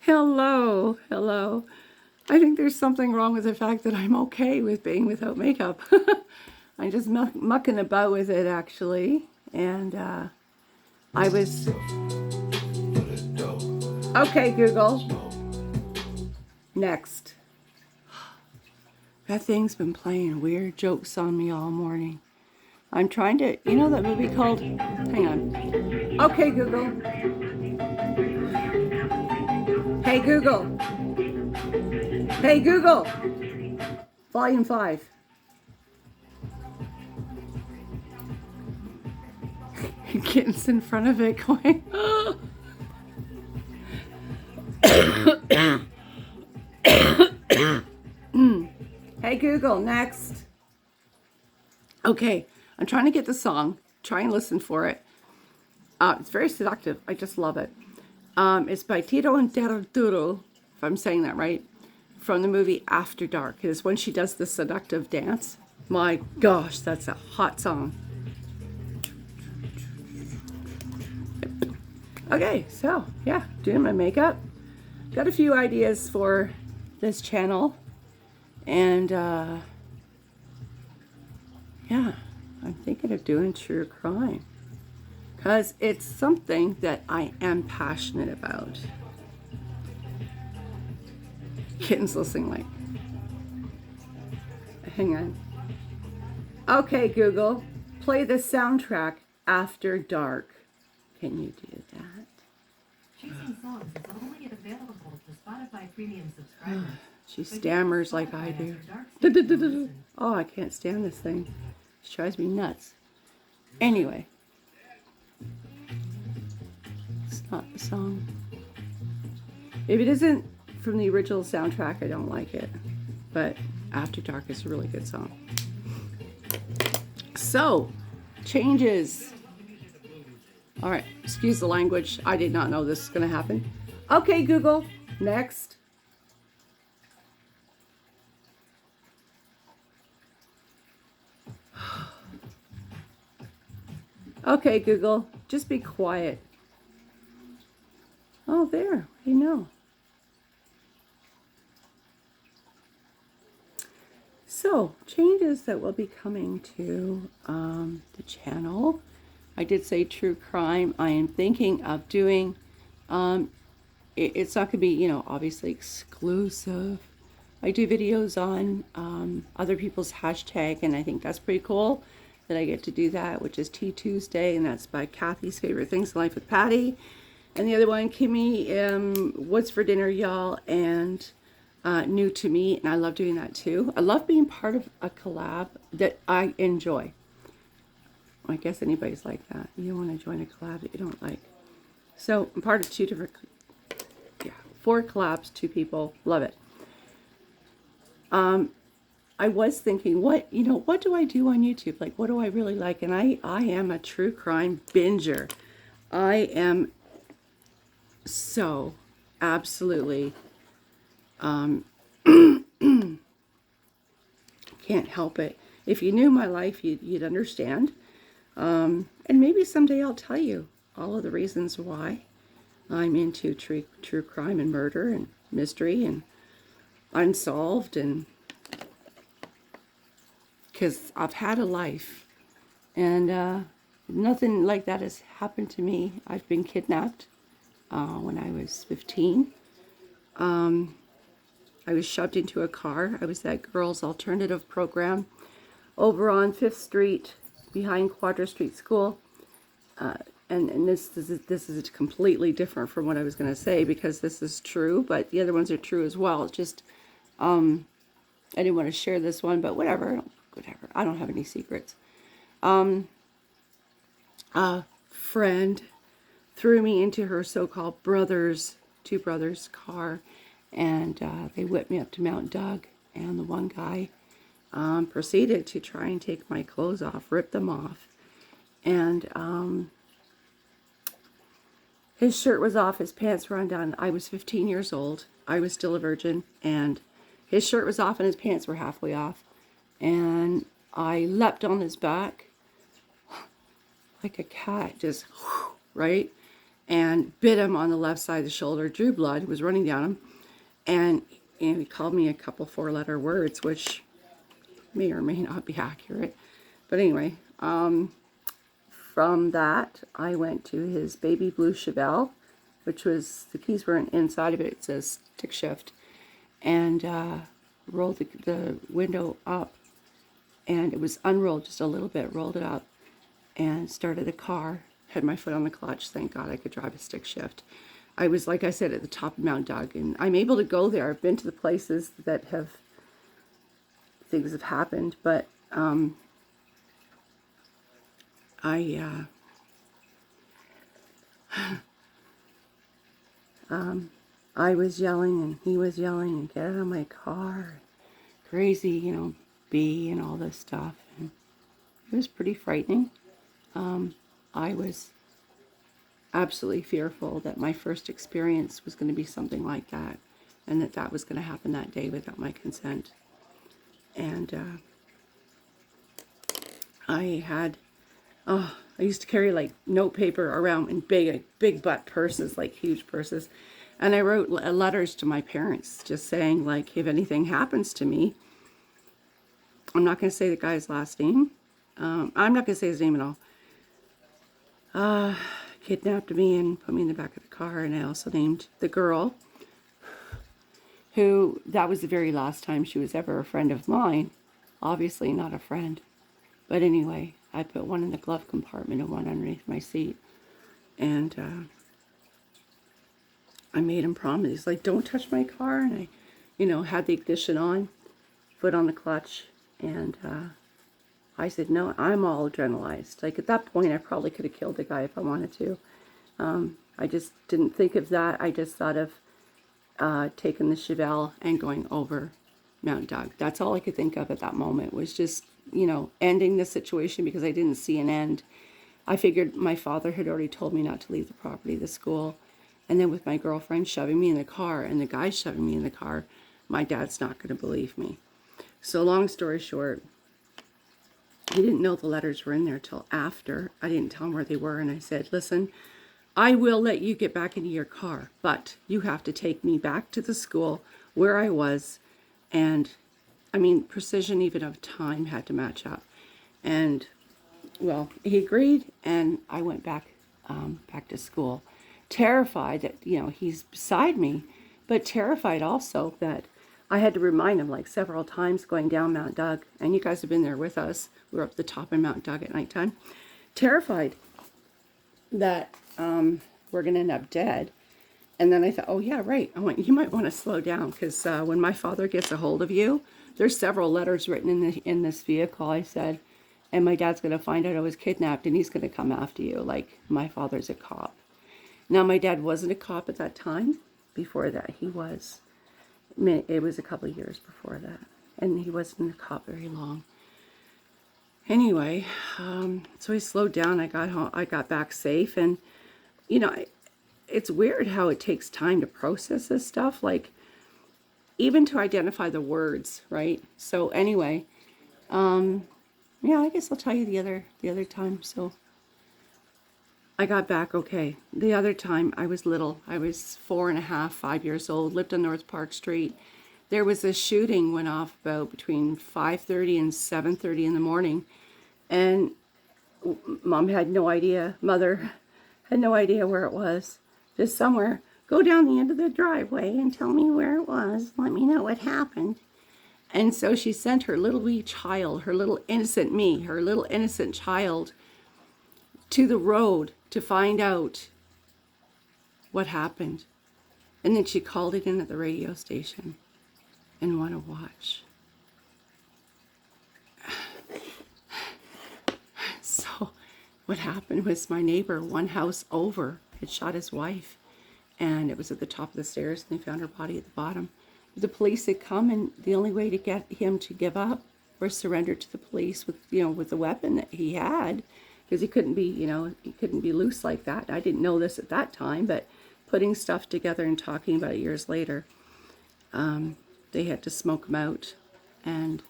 Hello, hello. I think there's something wrong with the fact that I'm okay with being without makeup. I'm just mucking about with it actually. And I was. Okay, Google. Next. That thing's been playing weird jokes on me all morning. I'm trying to. You know that movie called. Hang on. Okay, Google. Hey, Google. Hey, Google. Volume 5. Getting in front of it going. Hey Google, next. Okay, I'm trying to get the song. Try and listen for it. It's very seductive. I just love it. It's by Tito and Teraturo, if I'm saying that right, from the movie After Dark. It's when she does the seductive dance. My gosh, that's a hot song. Okay, so yeah, doing my makeup. Got a few ideas for this channel. And yeah, I'm thinking of doing true crime because it's something that I am passionate about. Kitten's listening like, hang on. Okay, Google, play the soundtrack After Dark. Can you do that? Choosing songs is only available to Spotify Premium subscribers. She stammers like I do. Oh, I can't stand this thing. She drives me nuts. Anyway. It's not the song. If it isn't from the original soundtrack, I don't like it. But After Dark is a really good song. So, changes. All right, excuse the language. I did not know this was going to happen. Okay, Google, next. Okay, Google, just be quiet. Oh, there, you know. So, changes that will be coming to the channel. I did say true crime. I am thinking of doing, it's not going to be, you know, obviously exclusive. I do videos on other people's hashtag, and I think that's pretty cool that I get to do that, which is Tea Tuesday, and that's by Kathy's Favorite Things in Life with Patty. And the other one, Kimmy, What's for Dinner, Y'all, and New to Me, and I love doing that too. I love being part of a collab that I enjoy. I guess anybody's like that. You don't want to join a collab that you don't like. So I'm part of 4 collabs, 2 people. Love it. I was thinking, what do I do on YouTube? Like, what do I really like? And I am a true crime binger. I am so absolutely can't help it. If you knew my life, you'd understand. And maybe someday I'll tell you all of the reasons why I'm into true crime and murder and mystery and unsolved, and because I've had a life, and nothing like that has happened to me. I've been kidnapped when I was 15. I was shoved into a car. I was that girls' alternative program over on 5th Street behind Quadra Street School. And this is completely different from what I was going to say, because this is true, but the other ones are true as well. It's just, I didn't want to share this one, but whatever. I don't have any secrets. A friend threw me into her so-called two brothers' car, and they whipped me up to Mount Doug, and the one guy proceeded to try and take my clothes off, rip them off, and his shirt was off, his pants were undone. I was 15 years old. I was still a virgin, and his shirt was off and his pants were halfway off, and I leapt on his back like a cat, just right, and bit him on the left side of the shoulder, drew blood, was running down him, and he called me a couple 4-letter words, which may or may not be accurate. But anyway, from that, I went to his baby blue Chevelle, which was, the keys were inside of it. It says stick shift, and rolled the window up, and it was unrolled just a little bit, rolled it up, and started the car. Had my foot on the clutch. Thank God I could drive a stick shift. I was, like I said, at the top of Mount Doug, and I'm able to go there. I've been to the places that things have happened, but I was yelling and he was yelling and get out of my car, crazy, B and all this stuff. And it was pretty frightening. I was absolutely fearful that my first experience was going to be something like that, and that was going to happen that day without my consent. And I used to carry like note paper around in big butt purses, like huge purses. And I wrote letters to my parents just saying, like, if anything happens to me, I'm not going to say the guy's last name. I'm not going to say his name at all. Kidnapped me and put me in the back of the car. And I also named the girl, who, that was the very last time she was ever a friend of mine. Obviously not a friend. But anyway, I put one in the glove compartment and one underneath my seat. And I made him promise. He's like, don't touch my car. And I, had the ignition on, foot on the clutch. And I said, no, I'm all adrenalized. Like, at that point, I probably could have killed the guy if I wanted to. I just didn't think of that. I just thought of taking the Chevelle and going over Mount Doug. That's all I could think of at that moment, was just, ending the situation, because I didn't see an end. I figured my father had already told me not to leave the property, the school. And then with my girlfriend shoving me in the car and the guy shoving me in the car, my dad's not going to believe me. So long story short, he didn't know the letters were in there till after. I didn't tell him where they were. And I said, listen, I will let you get back into your car, but you have to take me back to the school where I was. And precision even of time had to match up. And well, he agreed, and I went back to school, terrified that, he's beside me, but terrified also that I had to remind him like several times going down Mount Doug, and you guys have been there with us. We were up the top of Mount Doug at nighttime, terrified that we're going to end up dead. And then I thought, oh yeah, right. You might want to slow down, because when my father gets a hold of you, there's several letters written in this vehicle, I said, and my dad's going to find out I was kidnapped, and he's going to come after you. Like, my father's a cop. Now, my dad wasn't a cop at that time. Before that, he was. It was a couple of years before that, and he wasn't a cop very long. Anyway, so he slowed down. I got home. I got back safe, and it's weird how it takes time to process this stuff, like even to identify the words, right? So anyway, yeah, I guess I'll tell you the other time. So I got back okay. The other time I was little. I was 4.5, 5 years old, lived on North Park Street. There was a shooting went off about between 5:30 and 7:30 in the morning. And Mom had no idea, Mother had no idea where it was. Just somewhere. Go down the end of the driveway and tell me where it was. Let me know what happened. And so she sent her little wee child, her little innocent me, her little innocent child, to the road to find out what happened. And then she called it in at the radio station and want to watch. So what happened was my neighbor, one house over, had shot his wife. And it was at the top of the stairs, and they found her body at the bottom. The police had come, and the only way to get him to give up or surrender to the police with the weapon that he had, because he couldn't be loose like that. I didn't know this at that time, but putting stuff together and talking about it years later, they had to smoke him out. And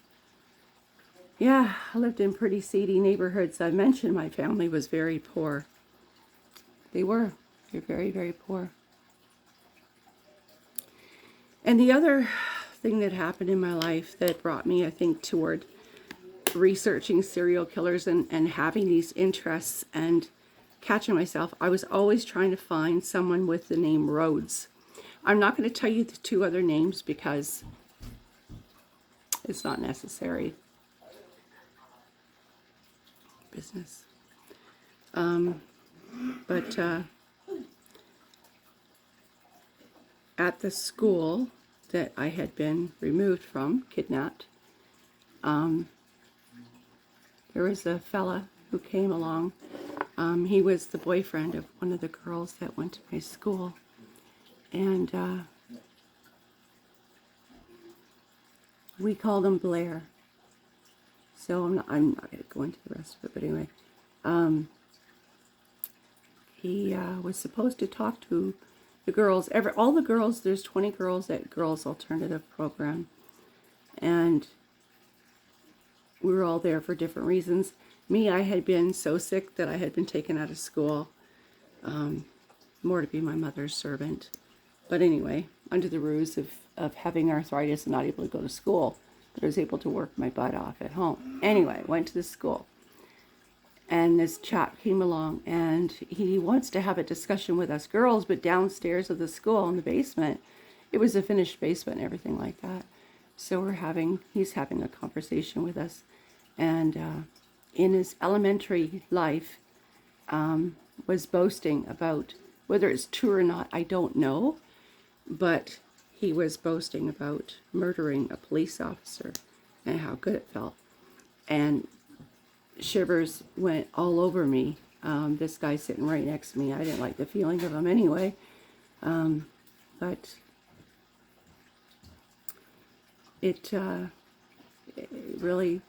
yeah, I lived in pretty seedy neighborhoods. I mentioned my family was very poor. They were. They're very, very poor. And the other thing that happened in my life that brought me, I think, toward researching serial killers and having these interests and catching myself, I was always trying to find someone with the name Rhodes. I'm not going to tell you the two other names because it's not necessary. Business. But at the school that I had been removed from, kidnapped, there was a fella who came along. He was the boyfriend of one of the girls that went to my school. And we called him Blair. So I'm not going to go into the rest of it, but anyway. He was supposed to talk to the girls, all the girls, there's 20 girls at Girls Alternative Program. And we were all there for different reasons. Me, I had been so sick that I had been taken out of school, more to be my mother's servant. But anyway, under the ruse of having arthritis and not able to go to school, but I was able to work my butt off at home. Anyway, went to the school. And this chap came along, and he wants to have a discussion with us girls, but downstairs of the school in the basement, it was a finished basement and everything like that. So he's having a conversation with us. And in his elementary life, was boasting about, whether it's true or not, I don't know, but he was boasting about murdering a police officer and how good it felt. And shivers went all over me. This guy sitting right next to me, I didn't like the feeling of him anyway. But it really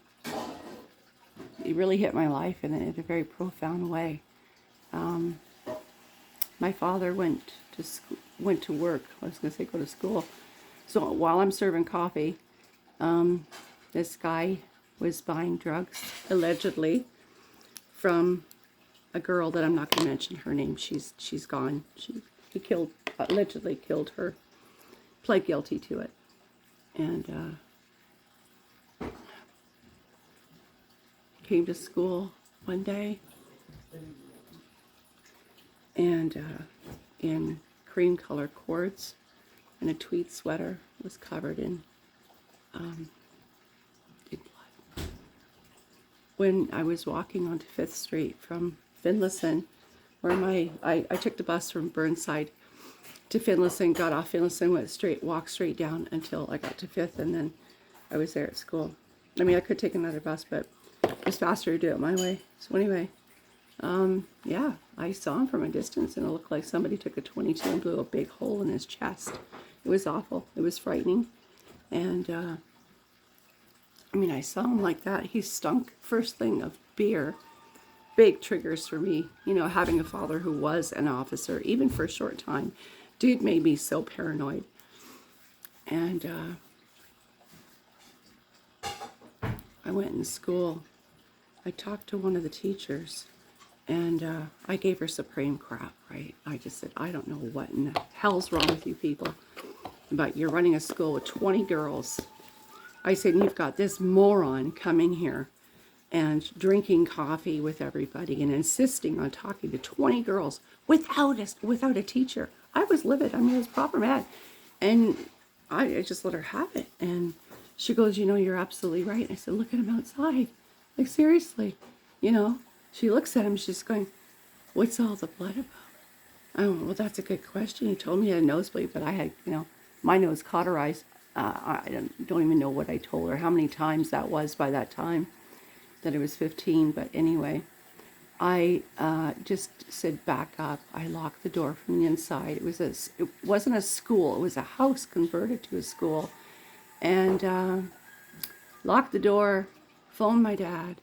hit my life in a very profound way. My father went to work. I was going to say go to school. So while I'm serving coffee, this guy was buying drugs, allegedly, from a girl that I'm not going to mention her name. She's gone. He allegedly killed her, pled guilty to it. And came to school one day, and in cream color cords and a tweed sweater, was covered in blood. When I was walking onto 5th Street from Finlayson, where I took the bus from Burnside to Finlayson, got off Finlayson, walked straight down until I got to 5th, and then I was there at school. I mean, I could take another bus, but it was faster to do it my way. So anyway, yeah, I saw him from a distance, and it looked like somebody took a 22 and blew a big hole in his chest. It was awful. It was frightening. And I mean, I saw him like that. He stunk first thing of beer. Big triggers for me, having a father who was an officer, even for a short time. Dude made me so paranoid. And I went in school. I talked to one of the teachers, and I gave her supreme crap, right? I just said, I don't know what in the hell's wrong with you people, but you're running a school with 20 girls. I said, you've got this moron coming here and drinking coffee with everybody and insisting on talking to 20 girls without a teacher. I was livid. I mean, I was proper mad. And I just let her have it. And she goes, you're absolutely right. And I said, look at him outside. Like, seriously, She looks at him, she's going, what's all the blood about? Oh, well, that's a good question. He told me I had a nosebleed, but I had, my nose cauterized. I don't even know what I told her, how many times that was by that time, that it was 15. But anyway, I just said, back up. I locked the door from the inside. It wasn't a school. It was a house converted to a school. And locked the door, phoned my dad.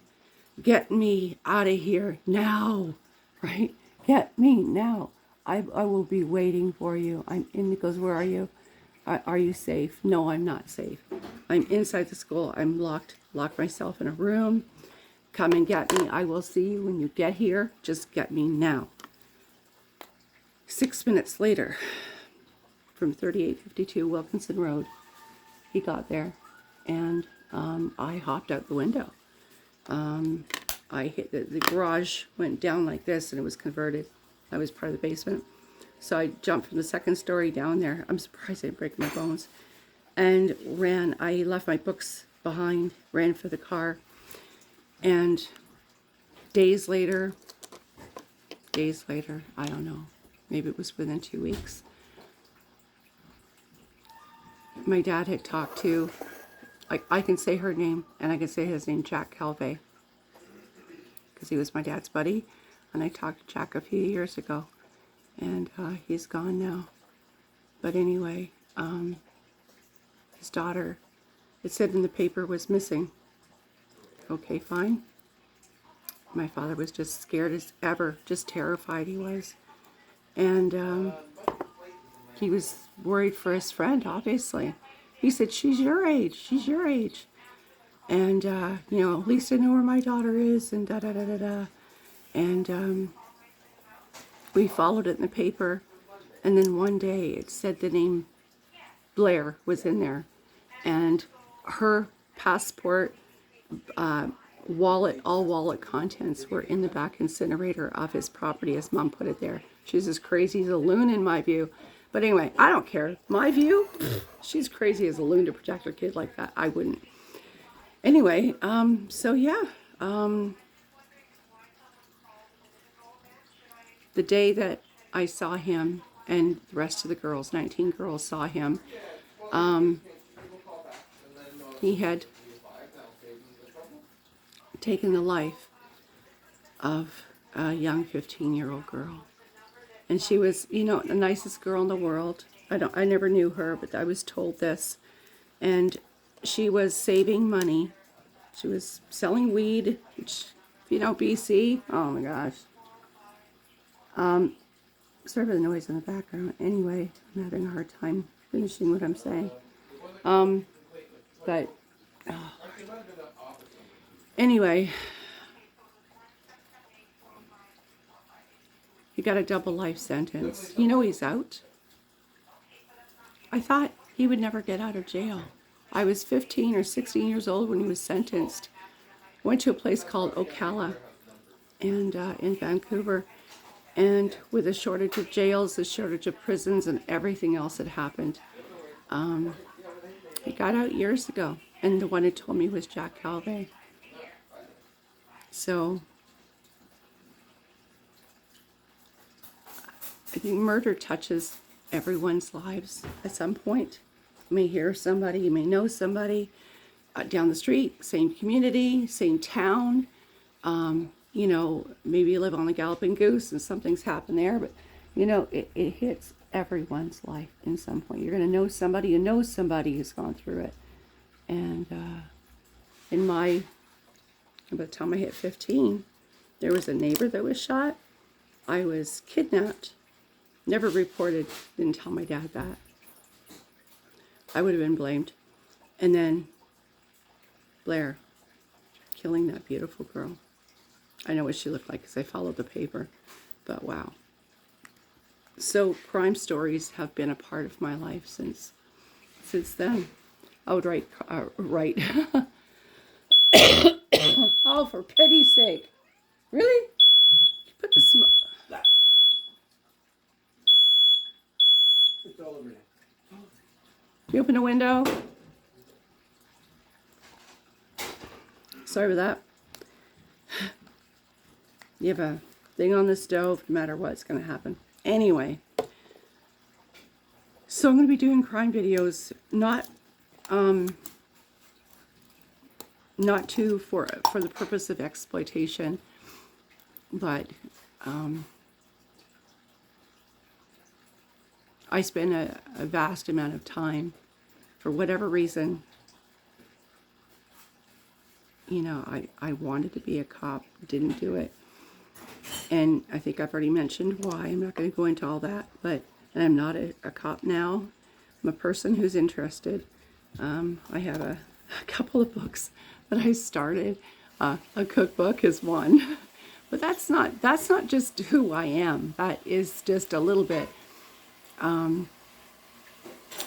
Get me out of here now, right? Get me now. I will be waiting for you. I'm in. He goes, where are you? Are you safe? No, I'm not safe. I'm inside the school. I'm locked myself in a room. Come and get me. I will see you when you get here. Just get me now. 6 minutes later, from 3852 Wilkinson Road, he got there, and I hopped out the window. I hit the garage, went down like this, and it was converted. I was part of the basement. So I jumped from the second story down there. I'm surprised I didn't break my bones. And ran. I left my books behind, ran for the car. And days later, I don't know, maybe it was within 2 weeks, my dad had talked to, I can say her name, and I can say his name, Jack Calvé, because he was my dad's buddy, and I talked to Jack a few years ago, and he's gone now. But anyway, his daughter, it said in the paper, was missing. Okay, fine. My father was just scared as ever, just terrified he was. And he was worried for his friend, obviously. He said, she's your age. And, at least I know where my daughter is, and da-da-da-da-da. And we followed it in the paper. And then one day it said the name Blair was in there. And her passport, all wallet contents were in the back incinerator of his property. His mom put it there. She's as crazy as a loon in my view. But anyway, I don't care. My view, she's crazy as a loon to protect her kid like that. I wouldn't. Anyway, so yeah. The day that I saw him, and the rest of the girls, 19 girls, saw him, he had taken the life of a young 15-year-old girl. And she was, the nicest girl in the world. I never knew her, but I was told this. And she was saving money. She was selling weed, which, if you know BC, oh my gosh. Sorry for the noise in the background. Anyway, I'm having a hard time finishing what I'm saying. Anyway, he got a double life sentence. He's out. I thought he would never get out of jail. I was 15 or 16 years old when he was sentenced. Went to a place called Ocala, and in Vancouver. And with a shortage of jails, a shortage of prisons, and everything else that happened, he got out years ago. And the one who told me was Jack Calvé. So I think murder touches everyone's lives at some point. You may hear somebody, you may know somebody down the street, same community, same town. Maybe you live on the Galloping Goose and something's happened there, but it hits everyone's life in some point. You're going to know somebody who knows somebody who's gone through it. And by the time I hit 15, there was a neighbor that was shot. I was kidnapped. Never reported, didn't tell my dad that. I would have been blamed. And then Blair killing that beautiful girl. I know what she looked like because I followed the paper, but wow. So crime stories have been a part of my life since then. I would write. Oh, for pity's sake! Really? Put the smoke. It's all over now. You open a window. Sorry for that. You have a thing on the stove, no matter what, it's going to happen. Anyway, so I'm going to be doing crime videos, not for the purpose of exploitation, but I spend a vast amount of time, for whatever reason. I wanted to be a cop, didn't do it. And I think I've already mentioned why. I'm not going to go into all that, and I'm not a cop now. I'm a person who's interested. I have a couple of books that I started. A cookbook is one, But that's not just who I am. That is just a little bit. I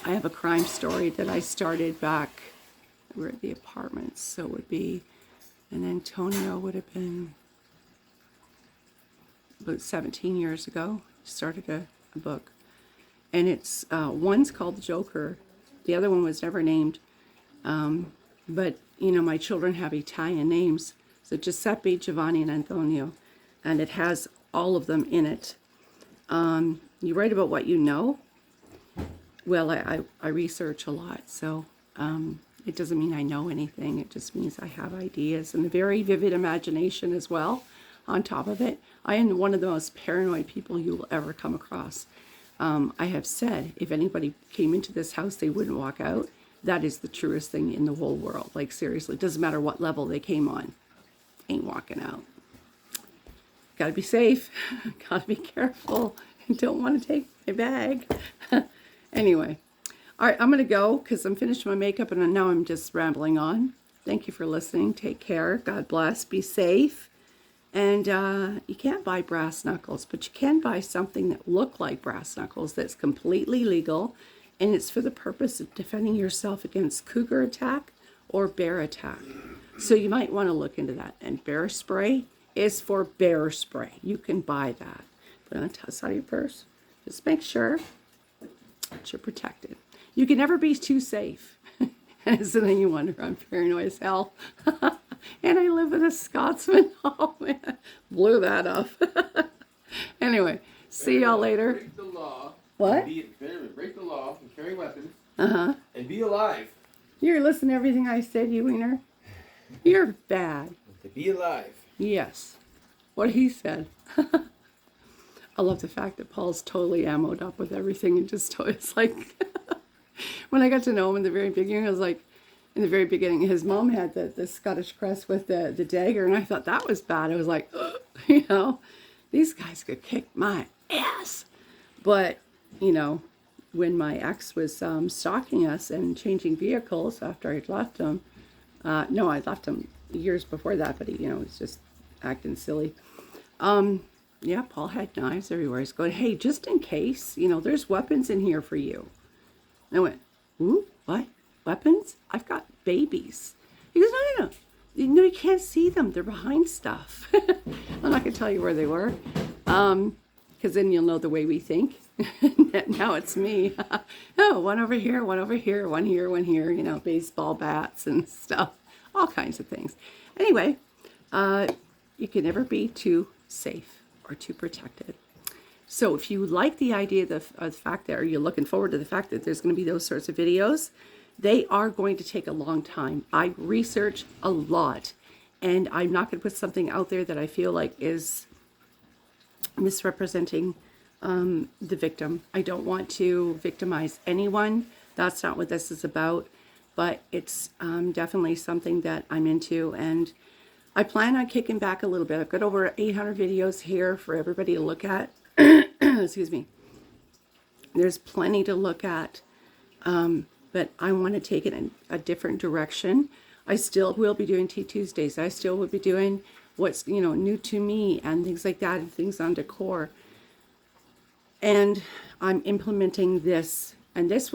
have a crime story that I started back. We're at the apartments, so it would be, and Antonio would have been about 17 years ago. Started a book, and it's one's called The Joker. The other one was never named, but you know, my children have Italian names, so Giuseppe, Giovanni, and Antonio, and it has all of them in it. You write about what you know. Well, I research a lot, so it doesn't mean I know anything. It just means I have ideas and a very vivid imagination as well. On top of it, I am one of the most paranoid people you will ever come across. I have said if anybody came into this house, they wouldn't walk out. That is the truest thing in the whole world. Like, seriously, it doesn't matter what level they came on. Ain't walking out. Gotta be safe. Gotta be careful. Don't want to take my bag. Anyway, all right, I'm going to go because I'm finished my makeup and now I'm just rambling on. Thank you for listening. Take care. God bless. Be safe. And you can't buy brass knuckles, but you can buy something that look like brass knuckles that's completely legal, and it's for the purpose of defending yourself against cougar attack or bear attack. So you might want to look into that. And bear spray is for bear spray. You can buy that. Put it on the side of your purse. Just make sure that you're protected. You can never be too safe. And so then you wonder, I'm paranoid as hell. And I live with a Scotsman. Oh man, blew that up. Anyway, see y'all later. Break the law. What? Break the law and carry weapons. Uh-huh. And be alive. You're listening to everything I said, you wiener. You're bad. To be alive. Yes. What he said. I love the fact that Paul's totally ammoed up with everything and just, it's like, when I got to know him in the very beginning, I was like, in the very beginning, his mom had the Scottish crest with the dagger, and I thought that was bad. I was like, you know, these guys could kick my ass. But, you know, when my ex was stalking us and changing vehicles after I'd left him, no, I left him years before that, but he, you know, was just acting silly. Yeah, Paul had knives everywhere. He's going, hey, just in case, you know, there's weapons in here for you. And I went, ooh, what? Weapons? I've got babies. He goes, no. No, you can't see them. They're behind stuff. I'm not going to tell you where they were. Because then you'll know the way we think. Now it's me. Oh, one over here, one here, one here, you know, baseball bats and stuff. All kinds of things. Anyway, you can never be too safe or too protected. So if you like the idea of the fact that, or you're looking forward to the fact that there's going to be those sorts of videos, they are going to take a long time. I research a lot, and I'm not going to put something out there that I feel like is misrepresenting the victim. I don't want to victimize anyone. That's not what this is about, but it's definitely something that I'm into, and I plan on kicking back a little bit. I've got over 800 videos here for everybody to look at. Excuse me. There's plenty to look at. But I want to take it in a different direction. I still will be doing Tea Tuesdays. I still will be doing what's, you know, new to me and things like that, and things on decor. And I'm implementing this, and this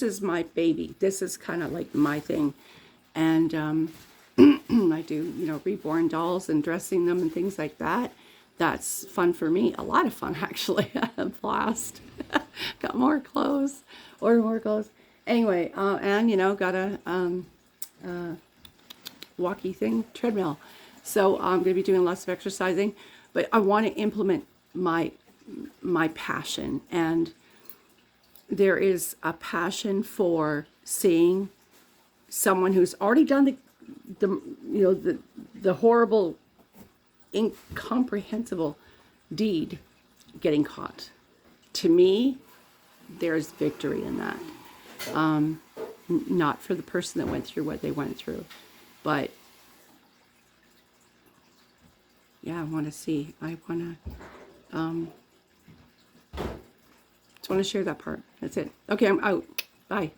is my baby. This is kind of like my thing. And I do, you know, reborn dolls and dressing them and things like that. That's fun for me. A lot of fun, actually. I had a blast. Got more clothes. Order more clothes. Anyway, and, you know, got a walkie thing, treadmill. So I'm going to be doing lots of exercising. But I want to implement my passion. And there is a passion for seeing someone who's already done the horrible, incomprehensible deed getting caught. To me, there's victory in that. Not for the person that went through what they went through, but yeah, I want to see. I want to just want to share that part. That's it. Okay, I'm out. Bye.